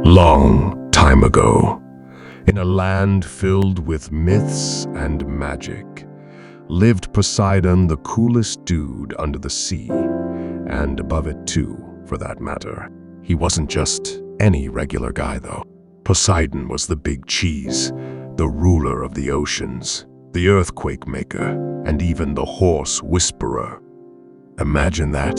Long time ago, in a land filled with myths and magic, lived Poseidon, the coolest dude under the sea, and above it too, for that matter. He wasn't just any regular guy, though. Poseidon was the big cheese, the ruler of the oceans, the earthquake maker, and even the horse whisperer. Imagine that.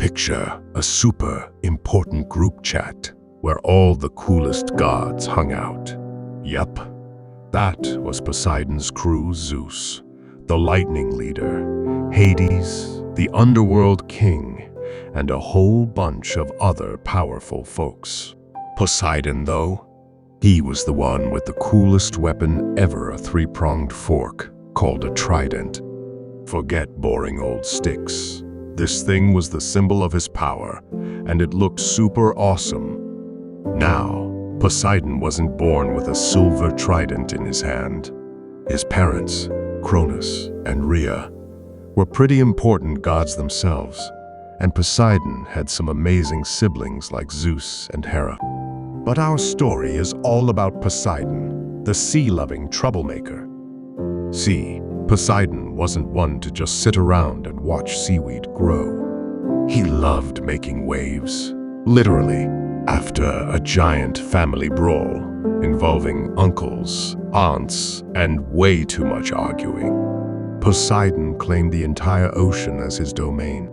Picture a super important group chat where all the coolest gods hung out. Yup, that was Poseidon's crew. Zeus, the lightning leader, Hades, the underworld king, and a whole bunch of other powerful folks. Poseidon, though, he was the one with the coolest weapon ever, a three-pronged fork called a trident. Forget boring old sticks. This thing was the symbol of his power, and it looked super awesome. Now, Poseidon wasn't born with a silver trident in his hand. His parents, Cronus and Rhea, were pretty important gods themselves, and Poseidon had some amazing siblings like Zeus and Hera. But our story is all about Poseidon, the sea-loving troublemaker. See, Poseidon wasn't one to just sit around and watch seaweed grow. He loved making waves, literally. After a giant family brawl involving uncles, aunts, and way too much arguing, Poseidon claimed the entire ocean as his domain,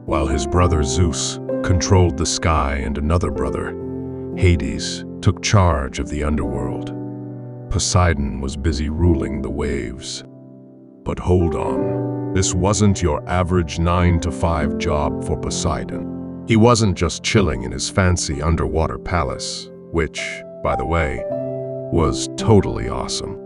while his brother Zeus controlled the sky and another brother, Hades, took charge of the underworld. Poseidon was busy ruling the waves. But hold on, this wasn't your average 9-to-5 job for Poseidon. He wasn't just chilling in his fancy underwater palace, which, by the way, was totally awesome.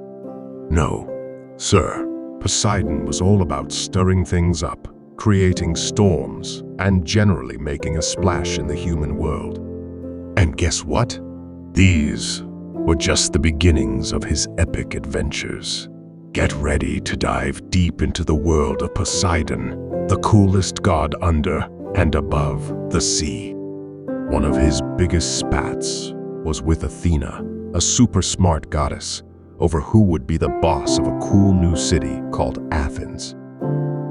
No, sir, Poseidon was all about stirring things up, creating storms, and generally making a splash in the human world. And guess what? These were just the beginnings of his epic adventures. Get ready to dive deep into the world of Poseidon, the coolest god under and above the sea. One of his biggest spats was with Athena, a super smart goddess, over who would be the boss of a cool new city called Athens.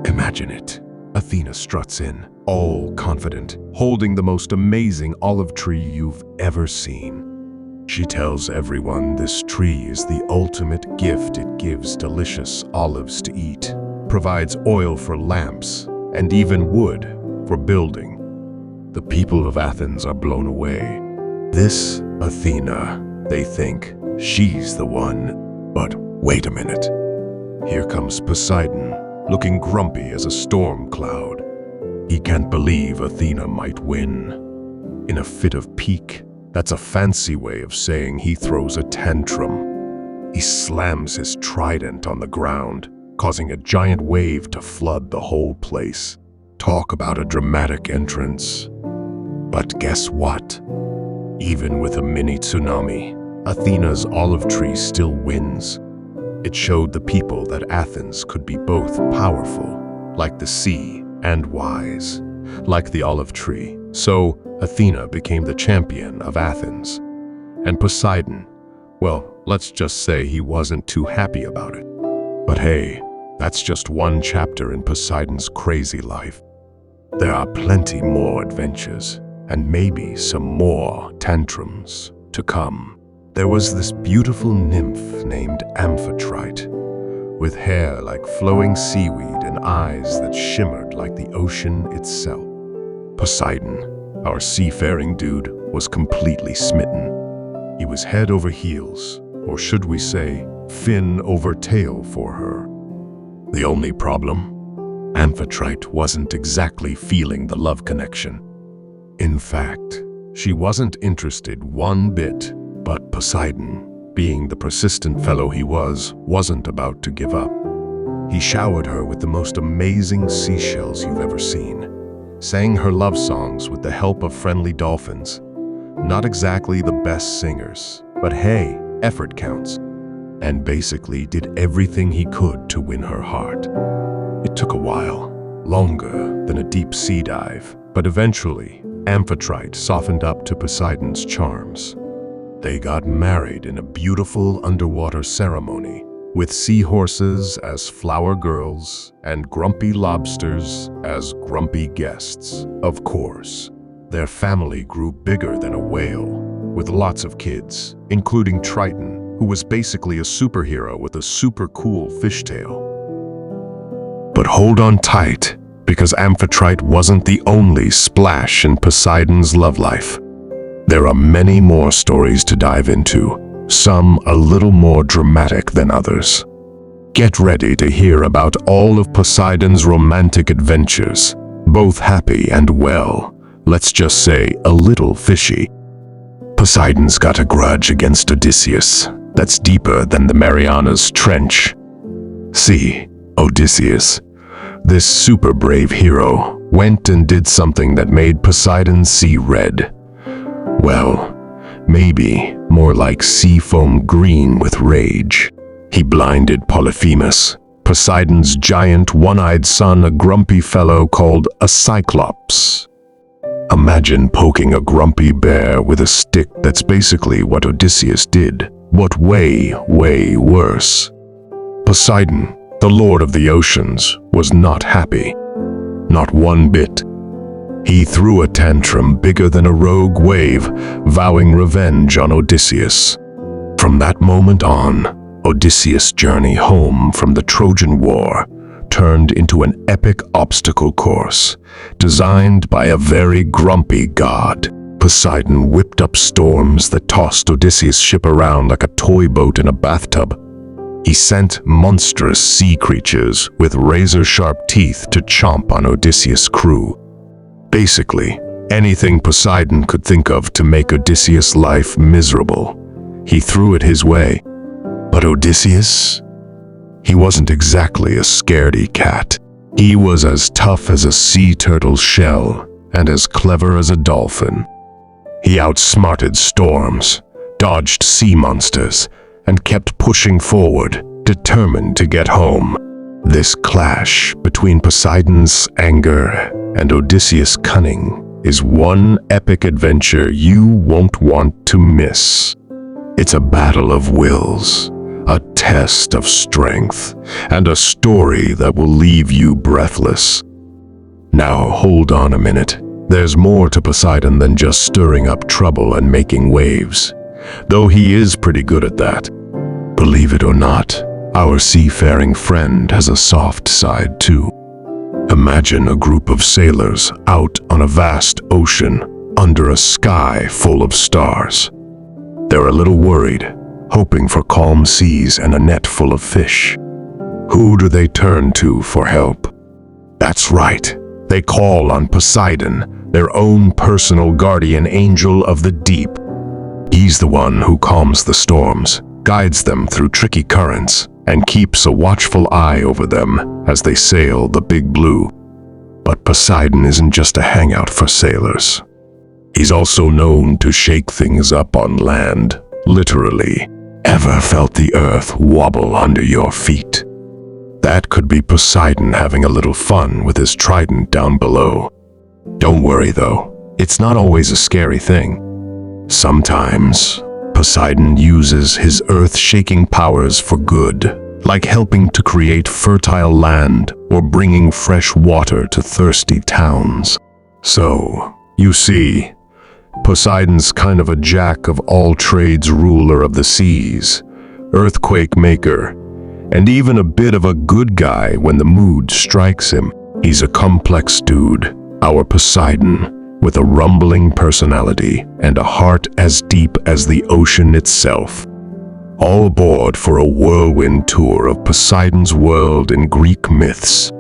Imagine it. Athena struts in, all confident, holding the most amazing olive tree you've ever seen. She tells everyone this tree is the ultimate gift. It gives delicious olives to eat, provides oil for lamps, and even wood for building. The people of Athens are blown away. This Athena, they think she's the one. But wait a minute. Here comes Poseidon, looking grumpy as a storm cloud. He can't believe Athena might win. In a fit of pique, that's a fancy way of saying he throws a tantrum. He slams his trident on the ground, causing a giant wave to flood the whole place. Talk about a dramatic entrance. But guess what? Even with a mini tsunami, Athena's olive tree still wins. It showed the people that Athens could be both powerful, like the sea, and wise, like the olive tree. So Athena became the champion of Athens. And Poseidon, well, let's just say he wasn't too happy about it. But hey, that's just one chapter in Poseidon's crazy life. There are plenty more adventures, and maybe some more tantrums to come. There was this beautiful nymph named Amphitrite, with hair like flowing seaweed and eyes that shimmered like the ocean itself. Poseidon, our seafaring dude, was completely smitten. He was head over heels, or should we say, fin over tail for her. The only problem? Amphitrite wasn't exactly feeling the love connection. In fact, she wasn't interested one bit, but Poseidon, being the persistent fellow he was, wasn't about to give up. He showered her with the most amazing seashells you've ever seen, sang her love songs with the help of friendly dolphins. Not exactly the best singers, but hey, effort counts. And basically did everything he could to win her heart. It took a while, longer than a deep sea dive, but eventually Amphitrite softened up to Poseidon's charms. They got married in a beautiful underwater ceremony, with seahorses as flower girls and grumpy lobsters as grumpy guests. Of course, their family grew bigger than a whale, with lots of kids, including Trident, who was basically a superhero with a super cool fishtail. But hold on tight, because Amphitrite wasn't the only splash in Poseidon's love life. There are many more stories to dive into, some a little more dramatic than others. Get ready to hear about all of Poseidon's romantic adventures, both happy and, well, let's just say a little fishy. Poseidon's got a grudge against Odysseus that's deeper than the Marianas Trench. See, Odysseus, this super brave hero, went and did something that made Poseidon see red. Well, maybe more like sea foam green with rage. He blinded Polyphemus, Poseidon's giant one-eyed son, a grumpy fellow called a Cyclops. Imagine poking a grumpy bear with a stick. That's basically what Odysseus did, but way, way worse. Poseidon, the lord of the oceans, was not happy. Not one bit. He threw a tantrum bigger than a rogue wave, vowing revenge on Odysseus. From that moment on, Odysseus' journey home from the Trojan War turned into an epic obstacle course, designed by a very grumpy god. Poseidon whipped up storms that tossed Odysseus' ship around like a toy boat in a bathtub. He sent monstrous sea creatures with razor-sharp teeth to chomp on Odysseus' crew. Basically, anything Poseidon could think of to make Odysseus' life miserable, he threw it his way. But Odysseus? He wasn't exactly a scaredy cat. He was as tough as a sea turtle's shell and as clever as a dolphin. He outsmarted storms, dodged sea monsters, and kept pushing forward, determined to get home. This clash between Poseidon's anger and Odysseus' cunning is one epic adventure you won't want to miss. It's a battle of wills, a test of strength, and a story that will leave you breathless. Now hold on a minute. There's more to Poseidon than just stirring up trouble and making waves, though he is pretty good at that. Believe it or not, our seafaring friend has a soft side too. Imagine a group of sailors out on a vast ocean under a sky full of stars. They're a little worried, hoping for calm seas and a net full of fish. Who do they turn to for help? That's right, they call on Poseidon, their own personal guardian angel of the deep. He's the one who calms the storms, guides them through tricky currents, and keeps a watchful eye over them as they sail the big blue. But Poseidon isn't just a hangout for sailors. He's also known to shake things up on land, literally. Ever felt the earth wobble under your feet? That could be Poseidon having a little fun with his trident down below. Don't worry though, it's not always a scary thing. Sometimes, Poseidon uses his earth-shaking powers for good, like helping to create fertile land or bringing fresh water to thirsty towns. So, you see, Poseidon's kind of a jack-of-all-trades ruler of the seas, earthquake maker, and even a bit of a good guy when the mood strikes him. He's a complex dude, our Poseidon, with a rumbling personality and a heart as deep as the ocean itself. All aboard for a whirlwind tour of Poseidon's world in Greek myths.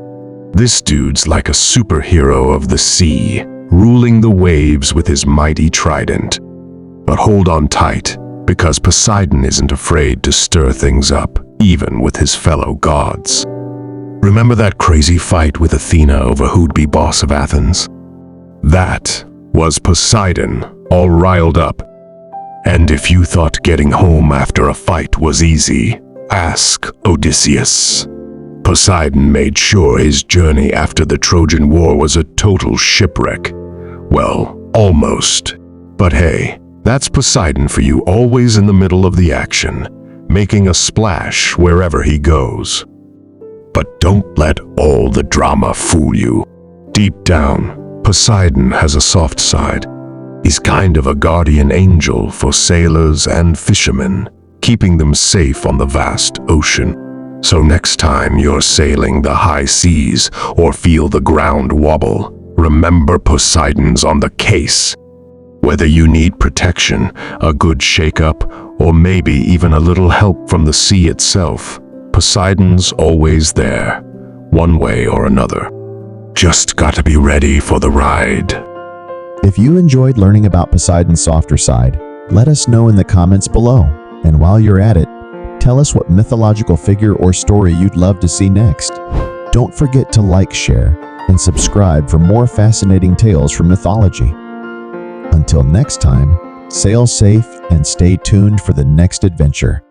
This dude's like a superhero of the sea, ruling the waves with his mighty trident. But hold on tight, because Poseidon isn't afraid to stir things up, even with his fellow gods. Remember that crazy fight with Athena over who'd be boss of Athens? That was Poseidon, all riled up. And if you thought getting home after a fight was easy, ask Odysseus. Poseidon made sure his journey after the Trojan War was a total shipwreck. Well, Almost. But hey, that's Poseidon for you, always in the middle of the action, making a splash wherever he goes. But don't let all the drama fool you. Deep down, Poseidon has a soft side. He's kind of a guardian angel for sailors and fishermen, keeping them safe on the vast ocean. So next time you're sailing the high seas or feel the ground wobble, remember Poseidon's on the case. Whether you need protection, a good shake-up, or maybe even a little help from the sea itself, Poseidon's always there, one way or another. Just gotta be ready for the ride. If you enjoyed learning about Poseidon's softer side, let us know in the comments below. And while you're at it, tell us what mythological figure or story you'd love to see next. Don't forget to like, share, and subscribe for more fascinating tales from mythology. Until next time, sail safe and stay tuned for the next adventure.